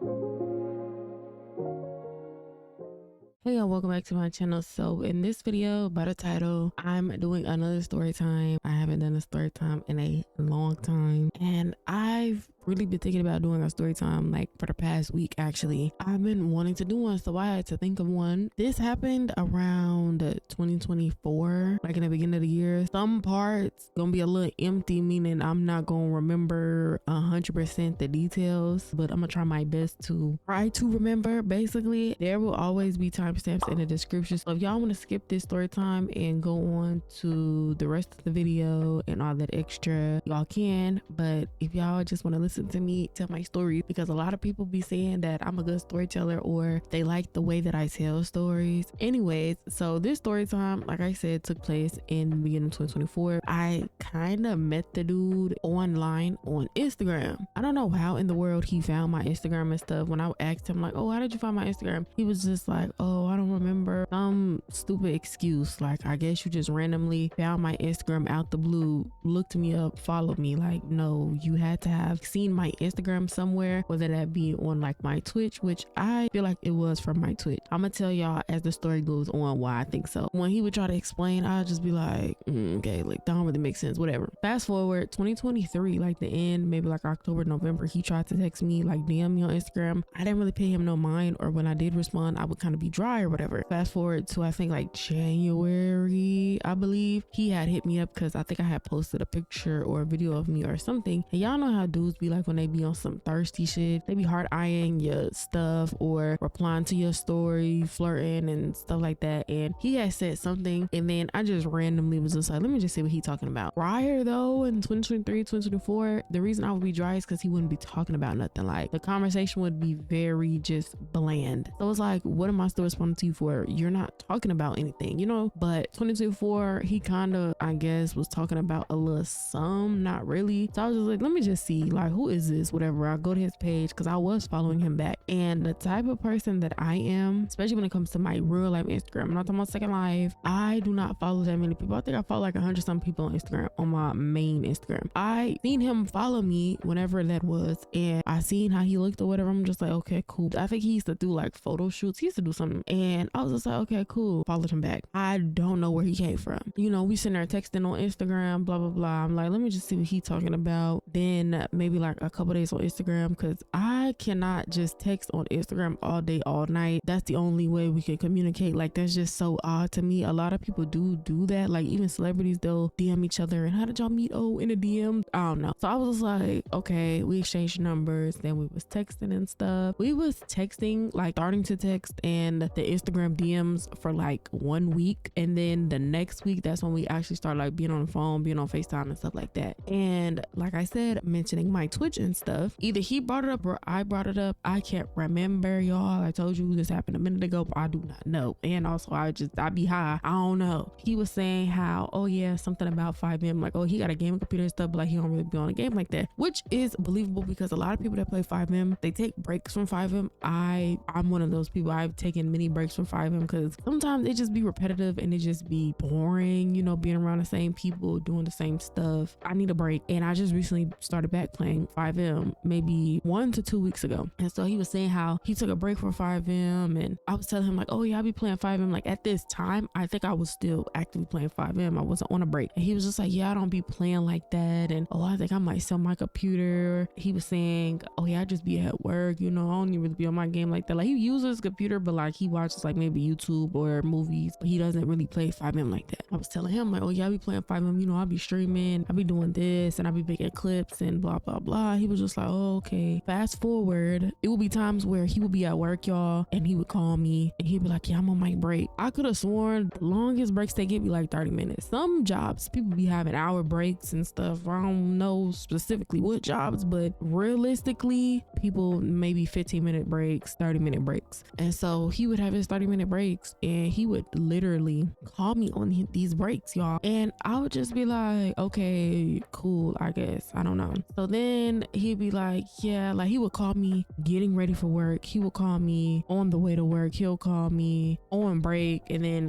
Hey y'all, welcome back to my channel. So in this video, by the title, I'm doing another story time. I haven't done a story time in a long time, and I've really been thinking about doing a story time like for the past week. Actually, I've been wanting to do one, so I had to think of one. This happened around 2024, like in the beginning of the year. Some parts gonna be a little empty, meaning I'm not gonna remember 100% the details, but I'm gonna try my best to remember. Basically, there will always be timestamps in the description, so if y'all want to skip this story time and go on to the rest of the video and all that extra, y'all can. But if y'all just want to listen to me tell my story, because a lot of people be saying that I'm a good storyteller or they like the way that I tell stories. Anyways, so this story time, like I said, took place in the beginning of 2024. I kind of met the dude online on Instagram. I don't know how in the world he found my Instagram and stuff. When I asked him like, oh, how did you find my Instagram? He was just like, oh, I don't remember. Some stupid excuse, like, I guess you just randomly found my Instagram out the blue, looked me up, followed me. Like, no, you had to have seen my Instagram somewhere, whether that be on like my Twitch, which I feel like it was from my Twitch. I'm gonna tell y'all as the story goes on why I think so. When he would try to explain, I'd just be like, okay, like that don't really make sense, whatever. Fast forward 2023, like the end, maybe like October, November, he tried to text me, like DM me on Instagram. I didn't really pay him no mind, or when I did respond, I would kind of be dry or whatever. Fast forward to I think like January, I believe, he had hit me up because I think I had posted a picture or a video of me or something. And y'all know how dudes be like when they be on some thirsty shit. They be hard eyeing your stuff or replying to your story, flirting and stuff like that. And he had said something, and then I just randomly was just like, let me just see what he talking about. Prior though, in 2023, 2024, the reason I would be dry is because he wouldn't be talking about nothing. Like the conversation would be very just bland. So it's like, what am I still responding to you for? You're not talking about anything, you know? But 2024, he kind of, I guess, was talking about a little some, not really. So I was just like, let me just see, like, who is this? Whatever. I go to his page because I was following him back. And the type of person that I am, especially when it comes to my real life Instagram, I'm not talking about Second Life, I do not follow that many people. I think I follow like 100 some people on Instagram, on my main Instagram. I seen him follow me whenever that was, and I seen how he looked or whatever. I'm just like, okay, cool. I think he used to do like photo shoots. He used to do something, and I was just like, okay, cool. Followed him back. I don't know where he came from. You know, we sitting there texting on Instagram, blah blah blah. I'm like, let me just see what he talking about. Then maybe like a couple days on Instagram, because I cannot just text on Instagram all day all night. That's the only way we can communicate. Like, that's just so odd to me. A lot of people do that. Like even celebrities, they'll DM each other and how did y'all meet? Oh, in a DM. I don't know. So I was like, okay, we exchanged numbers, then we was texting and stuff. We was texting, like starting to text and the Instagram DMs for like 1 week, and then the next week, that's when we actually start like being on the phone, being on FaceTime and stuff like that. And like I said, mentioning my Twitch and stuff, either he brought it up or I brought it up. I can't remember, y'all. I told you this happened a minute ago, but I do not know. And also I be high, I don't know. He was saying how, oh yeah, something about 5M, like, oh, he got a gaming computer and stuff, but like he don't really be on a game like that, which is believable because a lot of people that play 5M, they take breaks from 5M. I'm one of those people. I've taken many breaks from 5M because sometimes it just be repetitive and it just be boring, you know, being around the same people doing the same stuff. I need a break, and I just recently started back playing 5M maybe 1 to 2 weeks ago. And so he was saying how he took a break from 5M, and I was telling him like, oh yeah, I be playing 5M. Like at this time, I think I was still actively playing 5M. I wasn't on a break. And he was just like, yeah, I don't be playing like that, and oh, I think I might sell my computer. He was saying, oh yeah, I just be at work, you know, I don't even really be on my game like that. Like he uses his computer, but like he watches like maybe YouTube or movies, but he doesn't really play 5M like that. I was telling him like, oh yeah, I be playing 5M, you know, I be streaming, I be doing this, and I be making clips and blah blah blah. He was just like, oh, okay. Fast forward, it would be times where he would be at work, y'all, and he would call me and he'd be like, yeah, I'm on my break. I could have sworn the longest breaks they get be like 30 minutes. Some jobs people be having hour breaks and stuff. I don't know specifically what jobs, but realistically people maybe 15-minute breaks, 30-minute breaks. And so he would have his 30-minute breaks, and he would literally call me on these breaks, y'all, and I would just be like, okay, cool, I guess, I don't know. So then he'd be like, yeah, like he would call call me getting ready for work. He would call me on the way to work. He'll call me on break. And then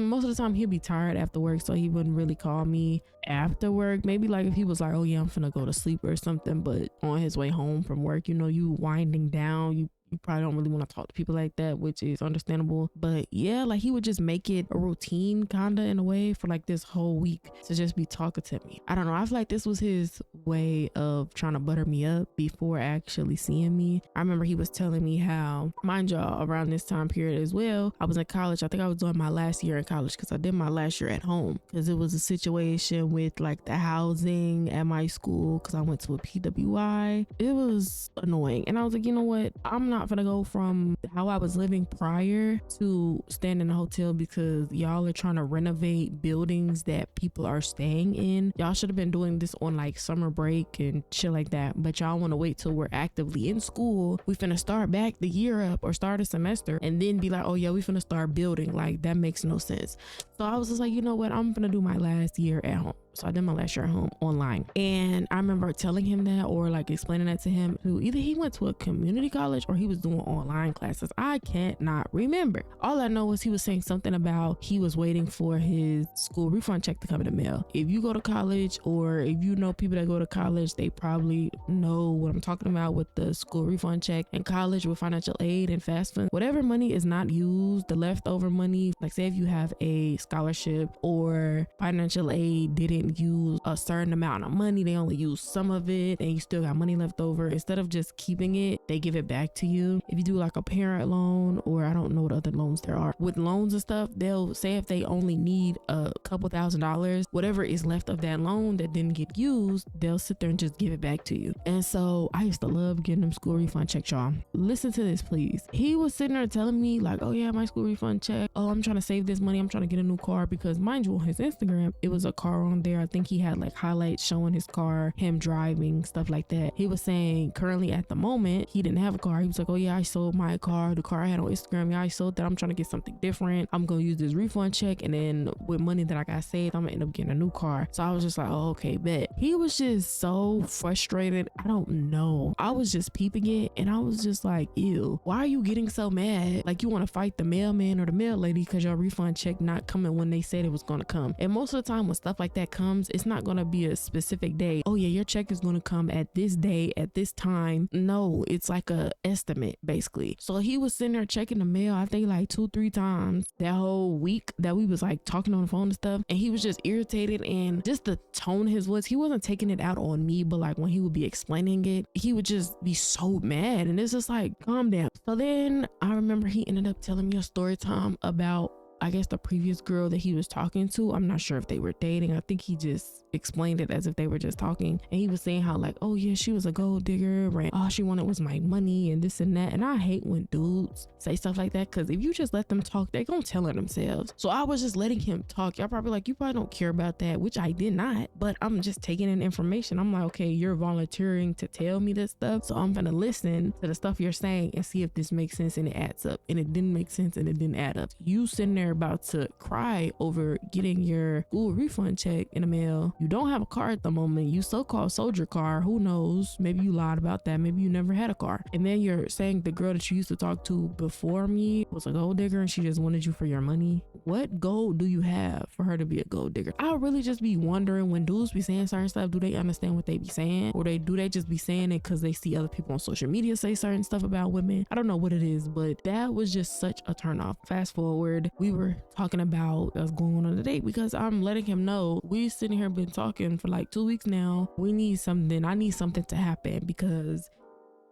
most of the time he'll be tired after work, so he wouldn't really call me after work. Maybe like if he was like, oh yeah, I'm finna go to sleep or something, but on his way home from work, you know, you winding down, you probably don't really want to talk to people like that, which is understandable. But yeah, like he would just make it a routine kinda in a way for like this whole week to just be talking to me. I don't know, I feel like this was his way of trying to butter me up before actually seeing me. I remember he was telling me how, mind y'all, around this time period as well, I was in college. I think I was doing my last year in college because I did my last year at home because it was a situation with like the housing at my school because I went to a PWI. It was annoying, and I was like, you know what, I'm not gonna go from how I was living prior to staying in a hotel because y'all are trying to renovate buildings that people are staying in. Y'all should have been doing this on like summer break and shit like that, but y'all want to wait till we're actively in school. We finna start back the year up or start a semester and then be like, oh yeah, we finna start building. Like that makes no sense. So I was just like, you know what, I'm gonna do my last year at home. So I did my last year at home online. And I remember telling him that, or like explaining that to him, who either he went to a community college or he was doing online classes. I can't not remember. All I know is he was saying something about he was waiting for his school refund check to come in the mail. If you go to college, or if you know people that go to college, they probably know what I'm talking about with the school refund check. In college with financial aid and FAFSA, whatever money is not used, the leftover money, like say if you have a scholarship or financial aid didn't use a certain amount of money, they only use some of it and you still got money left over, instead of just keeping it, they give it back to you. If you do like a parent loan, or I don't know what other loans there are with loans and stuff, they'll say if they only need a couple $1,000s, whatever is left of that loan that didn't get used, they'll sit there and just give it back to you. And so I used to love getting them school refund checks, y'all. Listen to this, please. He was sitting there telling me like, oh yeah, my school refund check, oh I'm trying to save this money, I'm trying to get a new car, because mind you, on his Instagram it was a car on there. I think he had like highlights showing his car, him driving, stuff like that. He was saying currently at the moment he didn't have a car. He was like, oh yeah, I sold my car, the car I had on Instagram, yeah I sold that, I'm trying to get something different, I'm gonna use this refund check, and then with money that I got saved I'm gonna end up getting a new car. So I was just like, oh okay, bet. He was just so frustrated. I don't know, I was just peeping it and I was just like, ew, why are you getting so mad? Like you want to fight the mailman or the mail lady because your refund check not coming when they said it was gonna come. And most of the time when stuff like that comes, it's not gonna be a specific day, oh yeah, your check is gonna come at this day at this time. No, it's like a estimate basically. So he was sitting there checking the mail, I think like 2-3 times that whole week that we was like talking on the phone and stuff, and he was just irritated. And just the tone of his voice, he wasn't taking it out on me, but like when he would be explaining it, he would just be so mad, and it's just like, calm down. So then I remember he ended up telling me a story time about, I guess, the previous girl that he was talking to. I'm not sure if they were dating. I think he just explained it as if they were just talking. And he was saying how like, oh yeah, she was a gold digger and all she wanted was my money and this and that. And I hate when dudes say stuff like that, because if you just let them talk, they're gonna tell it themselves. So I was just letting him talk. Y'all probably like, you probably don't care about that, which I did not, but I'm just taking in information. I'm like, okay, you're volunteering to tell me this stuff, so I'm gonna listen to the stuff you're saying and see if this makes sense and it adds up. And it didn't make sense and it didn't add up. You sitting there about to cry over getting your school refund check in the mail. You don't have a car at the moment. You so-called sold your car. Who knows? Maybe you lied about that. Maybe you never had a car. And then you're saying the girl that you used to talk to before me was a gold digger and she just wanted you for your money. What gold do you have for her to be a gold digger? I'll really just be wondering, when dudes be saying certain stuff, do they understand what they be saying, or do they just be saying it because they see other people on social media say certain stuff about women? I don't know what it is, but that was just such a turn off. Fast forward, we were talking about us going on a date, because I'm letting him know we sitting here been talking for like 2 weeks now. We need something. I need something to happen, because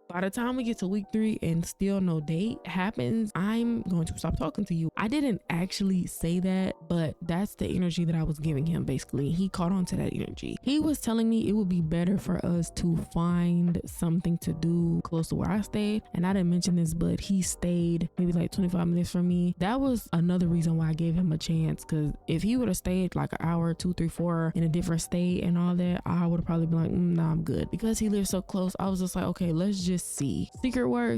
by the time we get to week 3 and still no date happens, I'm going to stop talking to you. I didn't actually say that, but that's the energy that I was giving him. Basically, he caught on to that energy. He was telling me it would be better for us to find something to do close to where I stayed. And I didn't mention this, but he stayed maybe like 25 minutes from me. That was another reason why I gave him a chance, because if he would have stayed like an hour, 2, 3, 4 in a different state and all that, I would have probably been like, nah, I'm good. Because he lives so close, I was just like, okay, let's just just see. Secret word.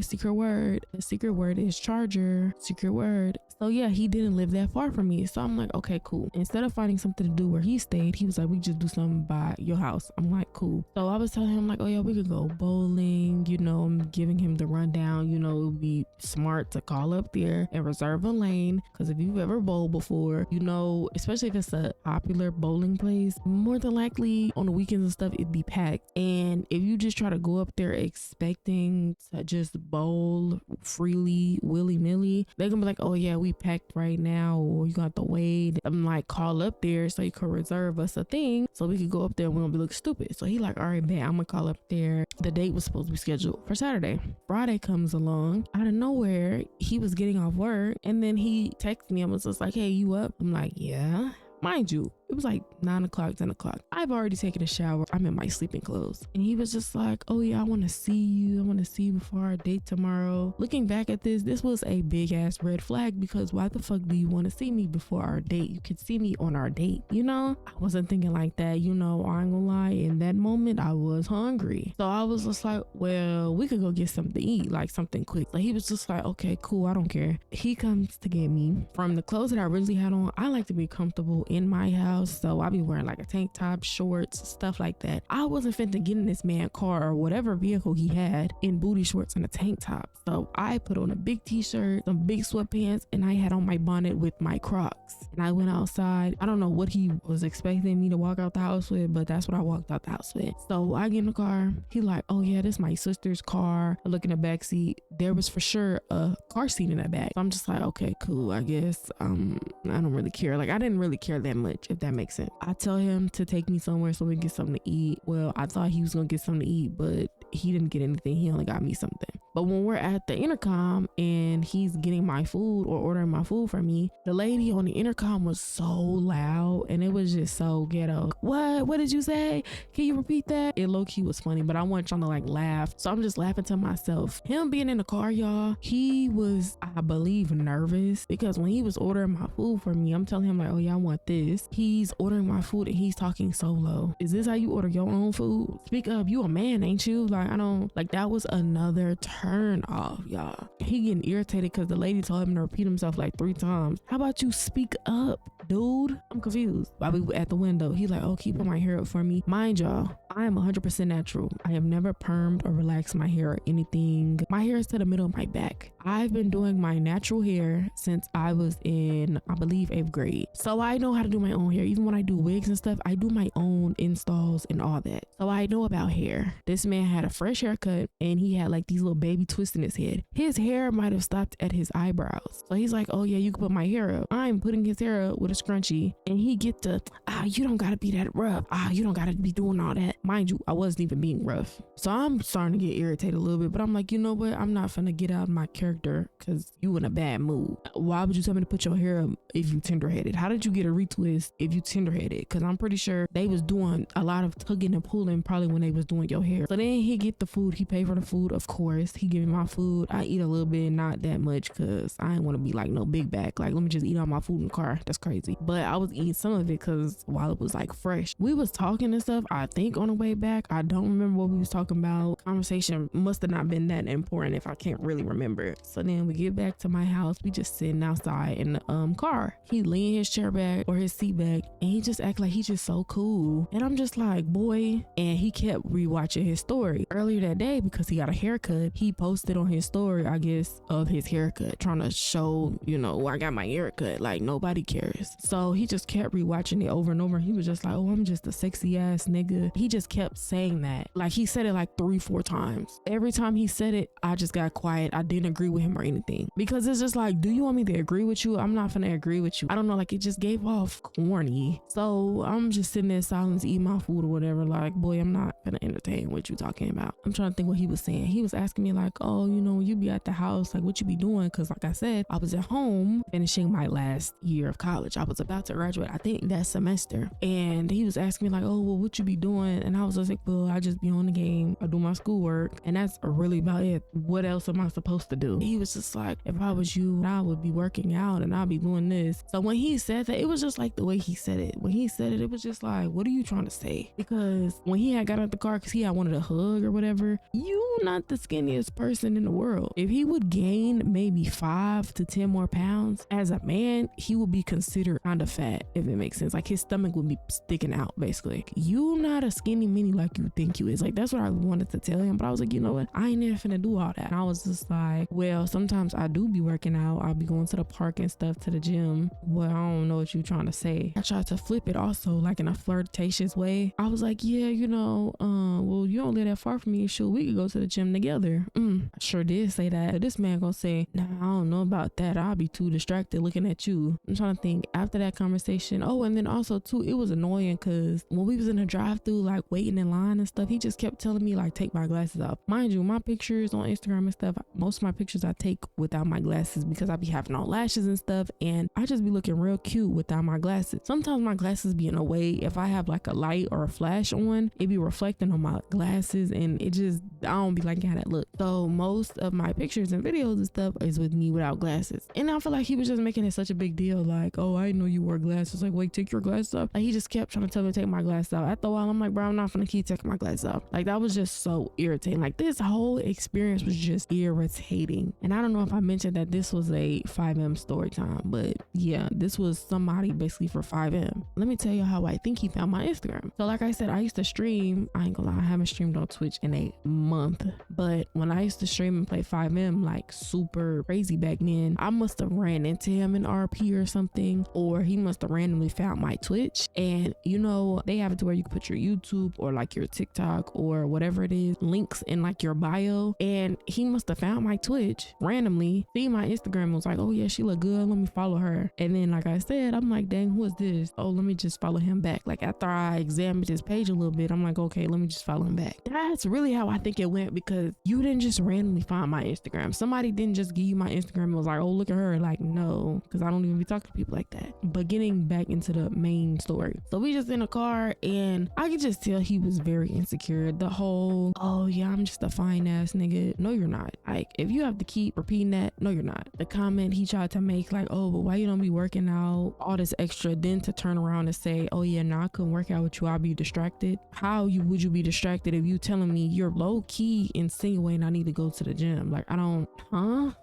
The secret word is charger. Secret word. So yeah, he didn't live that far from me. So I'm like, okay, cool. Instead of finding something to do where he stayed, he was like, we just do something by your house. I'm like, cool. So I was telling him like, oh yeah, we could go bowling. You know, I'm giving him the rundown. You know, it would be smart to call up there and reserve a lane. Because if you've ever bowled before, you know, especially if it's a popular bowling place, more than likely on the weekends and stuff, it'd be packed. And if you just try to go up there expecting to just bowl freely, willy-nilly, they're gonna be like, oh yeah, we packed right now, or you got to wait. I'm like, call up there so you can reserve us a thing so we could go up there and we don't be look stupid. So he like, all right, bet, I'm gonna call up there. The date was supposed to be scheduled for Saturday. Friday comes along. Out of nowhere, he was getting off work and then he texted me and was just like, hey, you up? I'm like, yeah. Mind you, it was like 9 o'clock, 10 o'clock. I've already taken a shower. I'm in my sleeping clothes. And he was just like, oh yeah, I want to see you. I want to see you before our date tomorrow. Looking back at this was a big ass red flag, because why the fuck do you want to see me before our date? You could see me on our date, you know? I wasn't thinking like that, you know. I ain't gonna lie, in that moment I was hungry. So I was just like, well, we could go get something to eat, like something quick. So he was just like, okay, cool, I don't care. He comes to get me. From the clothes that I originally had on, I like to be comfortable in my house, so I be wearing like a tank top, shorts, stuff like that. I wasn't finna get in this man's car or whatever vehicle he had in booty shorts and a tank top. So I put on a big t-shirt, some big sweatpants, and I had on my bonnet with my Crocs. And I went outside. I don't know what he was expecting me to walk out the house with, but that's what I walked out the house with. So I get in the car. He like, oh yeah, this is my sister's car. I look in the back seat. There was for sure a car seat in the back. So I'm just like, okay, cool, I guess. I don't really care. Like, I didn't really care that much, if that makes sense. I tell him to take me somewhere so we can get something to eat. Well, I thought he was gonna get something to eat, but he didn't get anything. He only got me something. But when we're at the intercom and he's getting my food or ordering my food from me, the lady on the intercom was so loud and it was just so ghetto. What did you say? Can you repeat that? It low-key was funny, but I wasn't trying to like laugh, so I'm just laughing to myself. Him being in the car, y'all, he was, I believe, nervous, because when he was ordering my food for me, I'm telling him like, oh yeah, I want this. He's ordering my food and he's talking so low. Is this how you order your own food? Speak up, you a man, ain't you? Like, I don't, like, that was another turn off, y'all. He getting irritated because the lady told him to repeat himself like 3 times. How about you speak up, dude? I'm confused. While we were at the window, he like, oh, keep my hair up for me. Mind y'all, I am 100% natural. I have never permed or relaxed my hair or anything. My hair is to the middle of my back. I've been doing my natural hair since I was in, I believe, 8th grade. So I know how to do my own hair. Even when I do wigs and stuff, I do my own installs and all that. So I know about hair. This man had a fresh haircut and he had like these little baby twists in his head. His hair might have stopped at his eyebrows. So he's like, oh yeah, you can put my hair up. I'm putting his hair up with a scrunchie and he get to, you don't gotta be that rough. You don't gotta be doing all that. Mind you, I wasn't even being rough. So I'm starting to get irritated a little bit, but I'm like, you know what? I'm not finna get out of my character because you in a bad mood. Why would you tell me to put your hair up if you tender-headed? How did you get a retwist if you tender-headed? Because I'm pretty sure they was doing a lot of tugging and pulling probably when they was doing your hair. So then he get the food. He paid for the food, of course. He give me my food. I eat a little bit, not that much, because I ain't want to be like no big bag. Like, let me just eat all my food in the car. That's crazy. But I was eating some of it because while it was like fresh, we was talking and stuff. I think on the way back, I don't remember what we was talking about. Conversation must have not been that important if I can't really remember. So then we get back to my house. We just sitting outside in the car. He leaned his chair back or his seat back and he just act like he's just so cool. And I'm just like, boy. And he kept rewatching his story. Earlier that day, because he got a haircut, he posted on his story, I guess, of his haircut, trying to show, you know, I got my haircut, like nobody cares. So he just kept rewatching it over and over. He was just like, oh, I'm just a sexy ass nigga. He just kept saying that. Like, he said it like 3-4 times. Every time he said it, I just got quiet. I didn't agree with him or anything, because it's just like, do you want me to agree with you? I'm not gonna agree with you. I don't know, like, it just gave off corny. So I'm just sitting there in silence, eating my food or whatever. Like, boy, I'm not gonna entertain what you talking about. I'm trying to think what he was saying. He was asking me like, oh, you know, you be at the house, like what you be doing? Because like I said, I was at home finishing my last year of college. I was about to graduate, I think, that semester. And he was asking me like, oh, well, what you be doing And I was just like, well, I just be on the game, I do my schoolwork, and that's really about it. What else am I supposed to do? He was just like, if I was you, I would be working out and I'll be doing this. So when he said that, it was just like the way he said it. When he said it, it was just like, what are you trying to say? Because when he had got out the car because he had wanted a hug or whatever, you not the skinniest person in the world. If he would gain maybe 5 to 10 more pounds as a man, he would be considered kind of fat, if it makes sense. Like his stomach would be sticking out basically. You not a skinny mini like you think you is. Like that's what I wanted to tell him, but I was like, you know what, I ain't never finna do all that. And I was just like, well, sometimes I do be working out, I'll be going to the park and stuff, to the gym. Well, I don't know what you trying to say. I tried to flip it also, like in a flirtatious way. I was like, yeah, you know, well, you don't live that far from me, sure, we could go to the gym together. I sure did say that. This man gonna say, nah, I don't know about that, I'll be too distracted looking at you. I'm trying to think after that conversation. Oh, and then also too, it was annoying because when we was in the drive-through, like waiting in line and stuff, he just kept telling me like, take my glasses off. Mind you, my pictures on Instagram and stuff, most of my pictures I take without my glasses because I be having on lashes and stuff, and I just be looking real cute without my glasses. Sometimes my glasses be in a way, if I have like a light or a flash on, it be reflecting on my glasses, and it just, I don't be liking how that look. So most of my pictures and videos and stuff is with me without glasses, and I feel like he was just making it such a big deal, like, oh, I didn't know you wore glasses. Like, wait, take your glasses off. Like he just kept trying to tell me to take my glasses off. After a while, I'm like, bro, I'm not gonna keep taking my glasses off. Like that was just so irritating. Like this whole experience was just irritating. And I don't know if I mentioned that this was a 5M story time, but yeah, this was somebody basically for 5M. Let me tell you how I think he found my Instagram. So like I said, I used to stream, I ain't gonna lie, I haven't streamed on Twitch in a month, but when I used to stream and play 5M like super crazy back then, I must have ran into him in RP or something, or he must have randomly found my Twitch. And you know, they have it to where you can put your YouTube or like your TikTok or whatever it is, links in like your bio, and he must have found my Twitch randomly, see my Instagram, and was like, oh yeah, she look good, let me follow her. And then like I said, I'm like, dang, who is this? Oh, let me just follow him back. Like after I examined his page a little bit, I'm like, okay, let me just follow him back. That's really how I think it went, because you didn't just randomly find my Instagram. Somebody didn't just give you my Instagram and was like, oh, look at her. Like, no, because I don't even be talking to people like that. But getting back into the main story, so we just in a car, and I could just tell he was very insecure. The whole, oh yeah, I'm just a fine ass nigga. No, you're not. Like if you have to keep repeating that, no, you're not. The comment he tried to make, like, oh, but why you don't be working out, all this extra, then to turn around and say, oh yeah, no, I couldn't work out with you, I'll be distracted. How would you be distracted if you telling me you're low key insinuating I need to go to the gym? Like, I don't,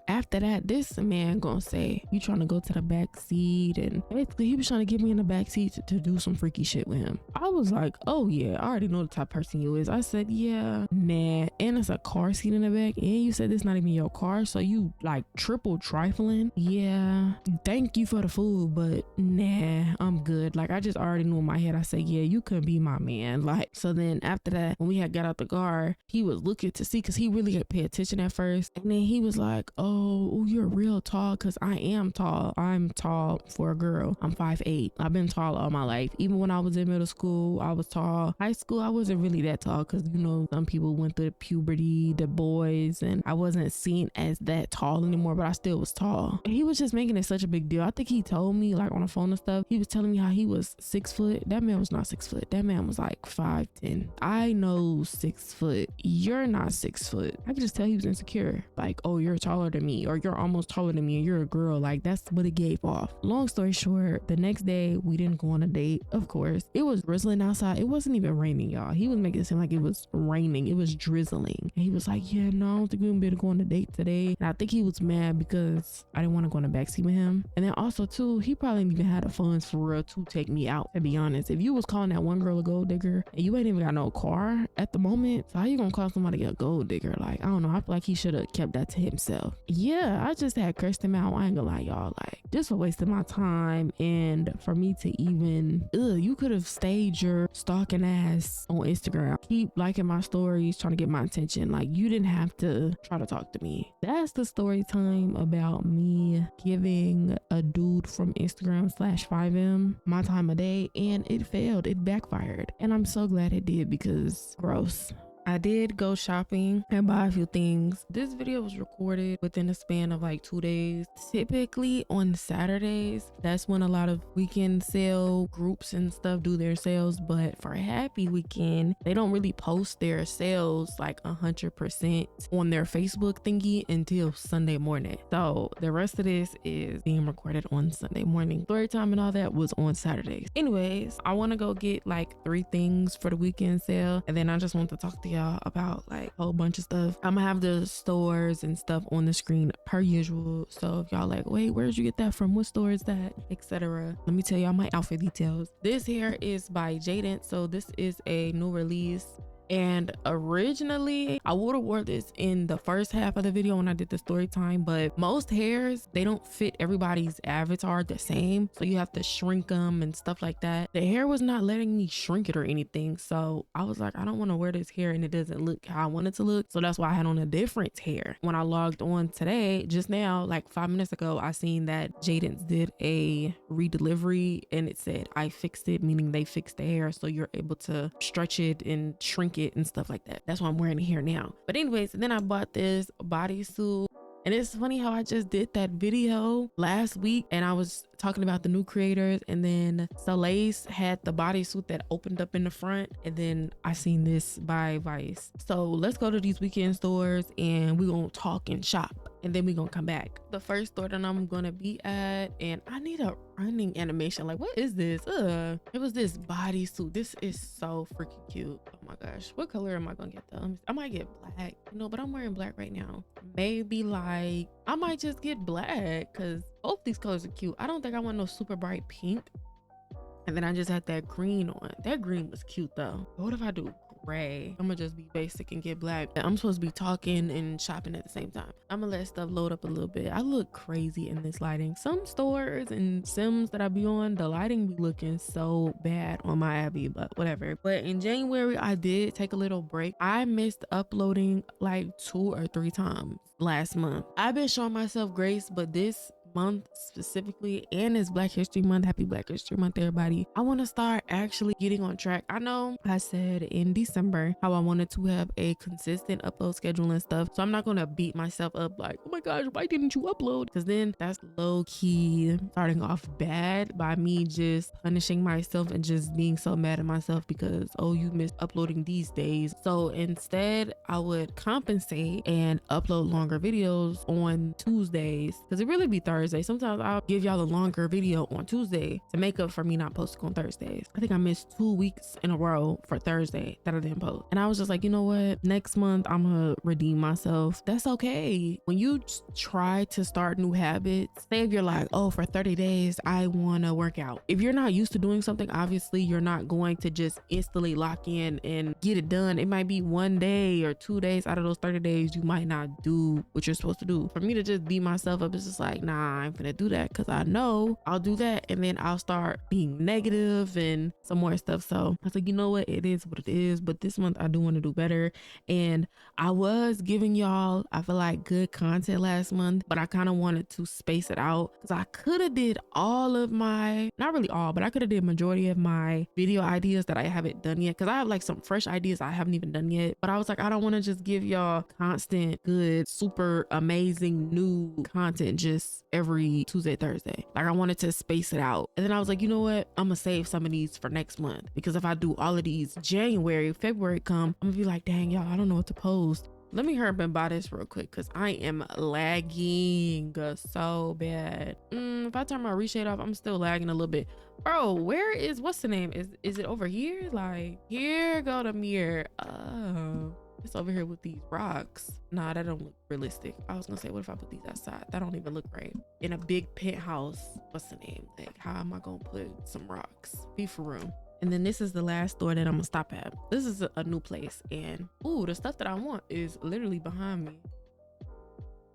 after that, this man gonna say, you trying to go to the back seat, and basically he was trying to get me in the back seat to do some freaky shit with him. I was like, oh yeah, I already know the type of person you is. I said, yeah, nah, and it's a car seat in the back, and you said this not even your car, so you like triple trifling. Yeah, thank you for the food, but nah, I'm good. Like I just already knew in my head, I said, yeah, you couldn't be my man. Like, so then after that, when we had got out the car, he was looking to see, because he really didn't pay attention at first, and then he was like, oh, you're real tall, because I am tall. I'm tall for a girl. I'm 5'8". I've been tall all my life. Even when I was in middle school, I was tall. High school, I wasn't really that tall, because you know, some people went through puberty, the boys, and I wasn't seen as that tall anymore, but I still was tall. And he was just making it such a big deal. I think he told me, like on the phone and stuff, he was telling me how he was 6 foot. That man was not 6 foot. That man was like 5'10". I know 6 foot. You're not 6 foot. I could just tell he was insecure. Like, oh, you're taller than me, or you're almost taller than me, and you're a girl. Like, that's what it gave off. Long story short, the next day we didn't go on a date. Of course, it was drizzling outside. It wasn't even raining, y'all. He was making it seem like it was raining. It was drizzling. And he was like, yeah, no, I don't think we're gonna be able to go on a date today. And I think he was mad because I didn't want to go in the backseat with him. And then also too, he probably didn't even had the funds for real to take me out, to be honest. If you was calling that one girl a gold digger and you ain't even got no car at the moment, so how you gonna call somebody a gold digger? Like, I don't know, I feel like he should have kept that to himself. Yeah, I just had cursed him out. I ain't gonna lie, y'all. Like, just for wasting my time, and for me to even, you could have stayed your stalking ass on Instagram, keep liking my stories, trying to get my attention. Like, you didn't have to try to talk to me. That's the story time about me giving a dude from Instagram /5M my time of day, and it failed. It backfired, and I'm so glad it did, because gross. I did go shopping and buy a few things. This video was recorded within a span of like 2 days. Typically on Saturdays, that's when a lot of weekend sale groups and stuff do their sales. But for Happy Weekend, they don't really post their sales like 100% on their Facebook thingy until Sunday morning. So the rest of this is being recorded on Sunday morning. Story time and all that was on Saturdays. Anyways, I want to go get like 3 things for the weekend sale, and then I just want to talk to y'all about like a whole bunch of stuff. I'm gonna have the stores and stuff on the screen per usual, so if y'all like, wait, where'd you get that from, what store is that, etc., let me tell y'all my outfit details. This hair is by Jaden, so this is a new release. And originally I would have wore this in the first half of the video when I did the story time, but most hairs, they don't fit everybody's avatar the same, so you have to shrink them and stuff like that. The hair was not letting me shrink it or anything, so I was like, I don't want to wear this hair and it doesn't look how I want it to look, so that's why I had on a different hair. When I logged on today, just now, like 5 minutes ago, I seen that Jaden's did a redelivery and it said I fixed it, meaning they fixed the hair so you're able to stretch it and shrink it and stuff like that. That's why I'm wearing it here now. But anyways, then I bought this bodysuit. And it's funny how I just did that video last week and I was talking about the new creators, and then Soleil's had the bodysuit that opened up in the front, and then I seen this by Vice. So let's go to these weekend stores and we're gonna talk and shop, and then we're gonna come back. The first store that I'm gonna be at, and I need a running animation. Like, what is this? It was this bodysuit. This is so freaking cute. Oh my gosh, what color am I gonna get though? I might get black, you know, but I'm wearing black right now. Maybe like I might just get black because both these colors are cute. I don't think I want no super bright pink. And then I just had that green on. That green was cute though. But what if I do gray? I'm gonna just be basic and get black. I'm supposed to be talking and shopping at the same time. I'm gonna let stuff load up a little bit. I look crazy in this lighting. Some stores and Sims that I be on, the lighting be looking so bad on my Abby, but whatever. But in January, I did take a little break. I missed uploading like 2 or 3 times last month. I've been showing myself grace, but this month specifically, and it's Black History Month. Happy Black History Month, everybody. I want to start actually getting on track. I know I said in December how I wanted to have a consistent upload schedule and stuff, so I'm not gonna beat myself up like, oh my gosh, why didn't you upload? Because then that's low-key starting off bad by me just punishing myself and just being so mad at myself because, oh, you missed uploading these days. So instead I would compensate and upload longer videos on Tuesdays, because it really be Thursday. Sometimes I'll give y'all a longer video on Tuesday to make up for me not posting on Thursdays. I think I missed 2 weeks in a row for Thursday that I didn't post, and I was just like, you know what, next month I'm gonna redeem myself. That's okay. When you try to start new habits, say if you're like, oh, for 30 days I want to work out. If you're not used to doing something, obviously you're not going to just instantly lock in and get it done. It might be 1 day or 2 days out of those 30 days you might not do what you're supposed to do. For me to just beat myself up, it's just like, nah, I'm gonna do that, because I know I'll do that and then I'll start being negative and some more stuff. So I was like, you know what, it is what it is. But this month I do want to do better, and I was giving y'all, I feel like, good content last month, but I kind of wanted to space it out because I could have did all of my, not really all, but I could have did majority of my video ideas that I haven't done yet, because I have like some fresh ideas I haven't even done yet. But I was like, I don't want to just give y'all constant good, super amazing new content just every Tuesday, Thursday. Like, I wanted to space it out. And then I was like, you know what, I'm gonna save some of these for next month, because if I do all of these January, February come, I'm gonna be like, dang, y'all, I don't know what to post. Let me hurry up and buy this real quick because I am lagging so bad. If I turn my reshade off, I'm still lagging a little bit. Bro, where is, what's the name? Is it over here? Like, here go the mirror. Oh, it's over here with these rocks. Nah, that don't look realistic. I was gonna say, what if I put these outside? That don't even look right. In a big penthouse, what's the name? Like, how am I gonna put some rocks? Be for real. And then this is the last store that I'm gonna stop at. This is a new place, and ooh, the stuff that I want is literally behind me.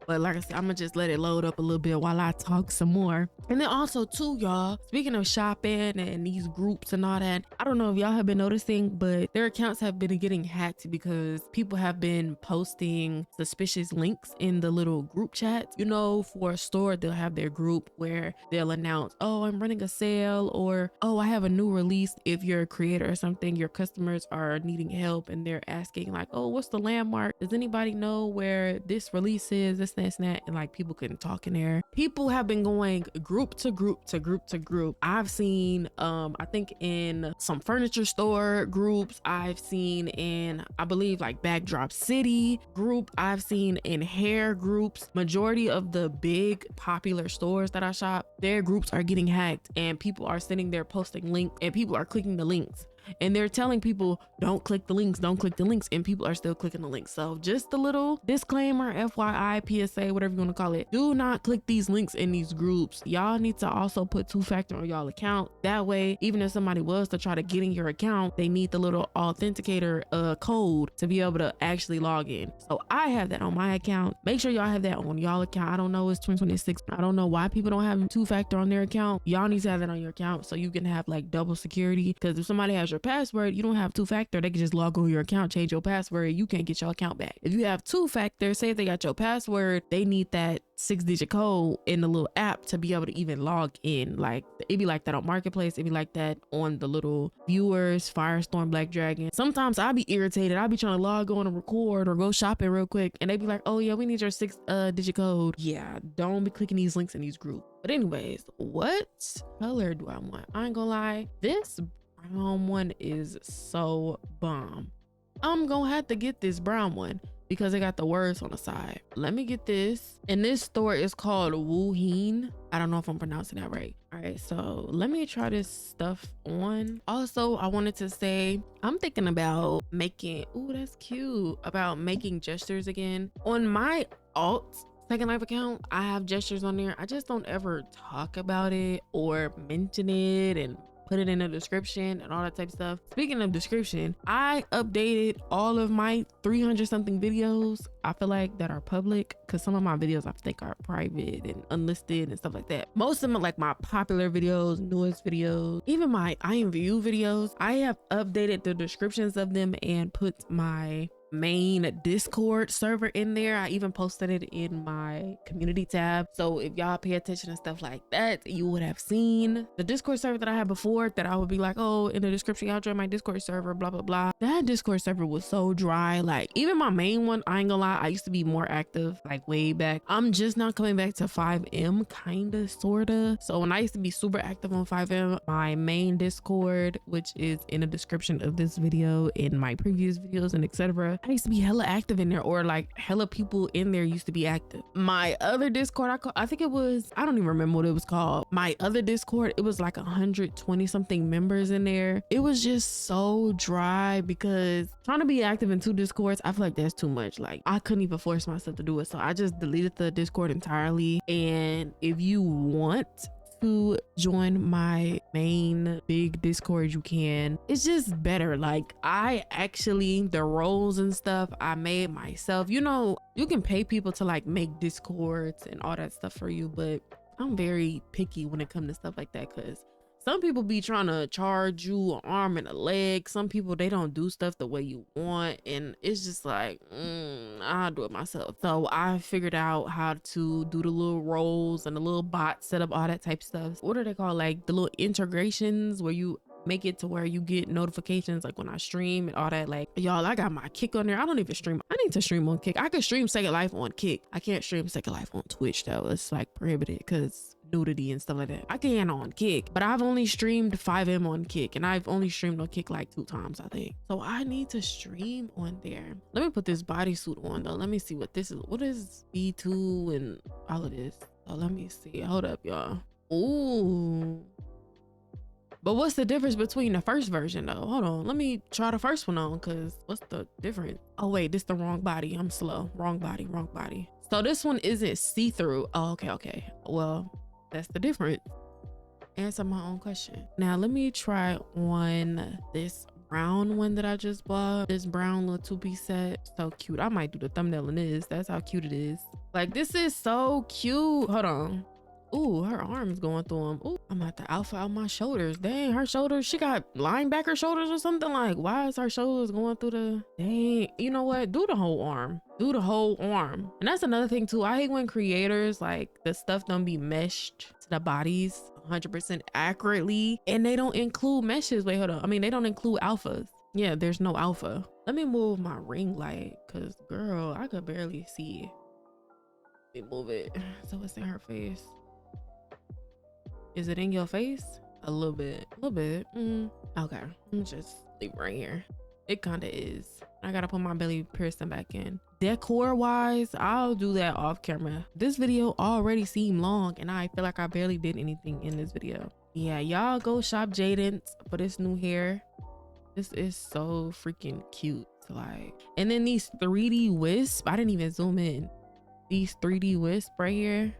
But like I said, I'm gonna just let it load up a little bit while I talk some more. And then also too, y'all, speaking of shopping and these groups and all that, I don't know if y'all have been noticing, but their accounts have been getting hacked because people have been posting suspicious links in the little group chats. You know, for a store, they'll have their group where they'll announce, oh, I'm running a sale, or oh, I have a new release. If you're a creator or something, your customers are needing help and they're asking like, oh, what's the landmark? Does anybody know where this release is? This, and that. And like people couldn't talk in there. People have been going group to group to group to group. I've seen, I think in some furniture store groups, I've seen in, I believe like Backdrop City group, I've seen in hair groups. Majority of the big popular stores that I shop, their groups are getting hacked and people are sitting there posting links and people are clicking the links. And they're telling people, don't click the links, don't click the links, and people are still clicking the links. So just a little disclaimer, FYI, PSA, whatever you want to call it, do not click these links in these groups. Y'all need to also put 2-factor on y'all account. That way, even if somebody was to try to get in your account, they need the little authenticator code to be able to actually log in. So I have that on my account. Make sure y'all have that on y'all account. I don't know, it's 2026. I don't know why people don't have 2-factor on their account. Y'all need to have that on your account so you can have like double security, because if somebody has your password, you don't have 2-factor, they can just log on your account, change your password, you can't get your account back. If you have 2-factor, say if they got your password, they need that 6-digit code in the little app to be able to even log in. Like it'd be like that on Marketplace, it'd be like that on the little viewers, Firestorm, Black Dragon. Sometimes I'll be irritated, I'll be trying to log on and record or go shopping real quick, and they be like, oh yeah, we need your 6-digit code. Yeah, don't be clicking these links in these groups. But anyways, what color do I want? I ain't gonna lie, this brown one is so bomb. I'm gonna have to get this brown one because it got the words on the side. Let me get this. And this store is called Wooheen. I don't know if I'm pronouncing that right. All right, so let me try this stuff on. Also, I wanted to say, I'm thinking about making, ooh, that's cute, about making gestures again. On my Second Life account, I have gestures on there. I just don't ever talk about it or mention it and put it in the description and all that type of stuff. Speaking of description, I updated all of my 300 something videos, I feel like, that are public, because some of my videos I think are private and unlisted and stuff like that. Most of them are like my popular videos, newest videos, even my IMVU videos. I have updated the descriptions of them and put my main Discord server in there. I even posted it in my community tab, so if y'all pay attention and stuff like that, you would have seen the Discord server that I had before, that I would be like, oh, in the description, y'all join my Discord server, blah blah blah. That Discord server was so dry. Like even my main one, I ain't gonna lie, I used to be more active like way back. I'm just not coming back to 5M, kinda sorta. So when I used to be super active on 5M, my main Discord, which is in the description of this video, in my previous videos and etc., I used to be hella active in there, or like hella people in there used to be active. My other Discord, I think it was, I don't even remember what it was called. My other Discord, it was like 120 something members in there. It was just so dry because trying to be active in 2 Discords, I feel like that's too much. Like I couldn't even force myself to do it. So I just deleted the Discord entirely. And if you want to join my main big Discord, you can. It's just better. Like I actually, the roles and stuff I made myself. You know, you can pay people to like make Discords and all that stuff for you, but I'm very picky when it comes to stuff like that, because some people be trying to charge you an arm and a leg. Some people, they don't do stuff the way you want, and it's just like, I'll do it myself. So I figured out how to do the little roles and the little bot setup, all that type of stuff. What are they called? Like the little integrations where you make it to where you get notifications like when I stream and all that. Like y'all, I got my Kick on there. I don't even stream. I need to stream on Kick. I could stream Second Life on Kick. I can't stream Second Life on Twitch though. It's like prohibited because nudity and stuff like that. I can on Kick, but I've only streamed 5M on Kick, and I've only streamed on Kick like 2 times, I think. So I need to stream on there. Let me put this bodysuit on though. Let me see what this is. What is B2 and all of this? Oh, let me see. Hold up, y'all. Ooh. But what's the difference between the first version though? Hold on, let me try the first one on, because what's the difference? Oh wait, this the wrong body. I'm slow. Wrong body, wrong body. So this one isn't see-through. Oh, okay. Well, that's the difference. Answer my own question. Now let me try on this brown one that I just bought. This brown little two-piece set. So cute. I might do the thumbnail in this. That's how cute it is. Like, this is so cute. Hold on. Ooh, her arm's going through them. Ooh, I'm at the alpha out my shoulders. Dang, her shoulders, she got linebacker shoulders or something. Like, why is her shoulders going through the, dang, you know what? Do the whole arm. Do the whole arm. And that's another thing too. I hate when creators, like, the stuff don't be meshed to the bodies 100% accurately, and they don't include meshes. Wait, hold on. I mean, they don't include alphas. Yeah, there's no alpha. Let me move my ring light, cause girl, I could barely see. Let me move it so it's in her face. Is it in your face? A little bit, Okay, let me just leave it right here. It kind of is. I gotta put my belly piercing back in. Decor wise, I'll do that off camera. This video already seemed long and I feel like I barely did anything in this video. Yeah, y'all go shop Jaden's for this new hair. This is so freaking cute. Like, and then these 3D wisp, I didn't even zoom in. These 3D wisp right here.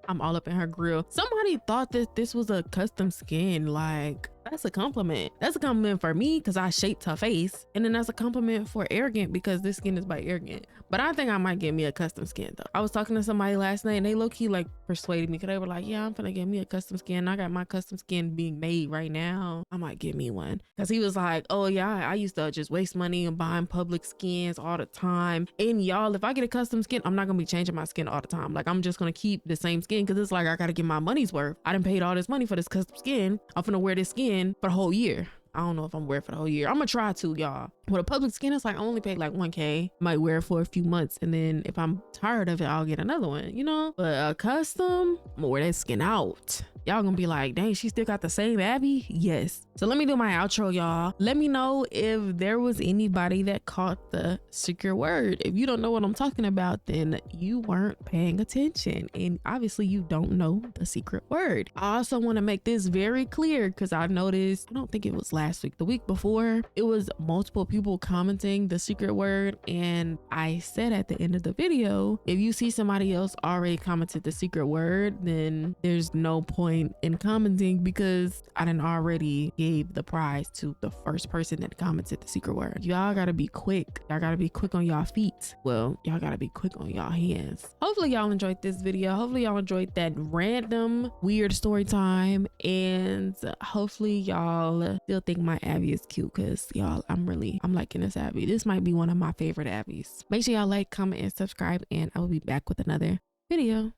I'm all up in her grill. Somebody thought that this was a custom skin. Like, that's a compliment. That's a compliment for me because I shaped her face, and then that's a compliment for Arrogant because this skin is by Arrogant. But I think I might get me a custom skin though. I was talking to somebody last night and they low-key like persuaded me because they were like, yeah, I'm gonna get me a custom skin. I got my custom skin being made right now. I might get me one. Because he was like, oh yeah, I used to just waste money on buying public skins all the time. And y'all, if I get a custom skin, I'm not gonna be changing my skin all the time. Like, I'm just gonna keep the same skin because it's like I gotta get my money's worth. I done paid all this money for this custom skin. I'm gonna wear this skin for the whole year. I don't know if I'm wearing for the whole year. I'm gonna try to, y'all. With a public skin, it's like I only paid like 1K. Might wear it for a few months, and then if I'm tired of it, I'll get another one, you know? But a custom, I'm gonna wear that skin out. Y'all gonna be like, dang, she still got the same Abby? Yes. So let me do my outro, y'all. Let me know if there was anybody that caught the secret word. If you don't know what I'm talking about, then you weren't paying attention. And obviously you don't know the secret word. I also want to make this very clear because I noticed, I don't think it was last week, the week before, it was multiple people commenting the secret word. And I said at the end of the video, if you see somebody else already commented the secret word, then there's no point in commenting because I done already gave the prize to the first person that commented the secret word. Y'all gotta be quick. Y'all gotta be quick on y'all feet. Well, y'all gotta be quick on y'all hands. Hopefully y'all enjoyed this video. Hopefully y'all enjoyed that random weird story time, and hopefully y'all still think my Abby is cute because y'all, I'm liking this Abby. This might be one of my favorite Abbies. Make sure y'all like, comment, and subscribe, and I will be back with another video.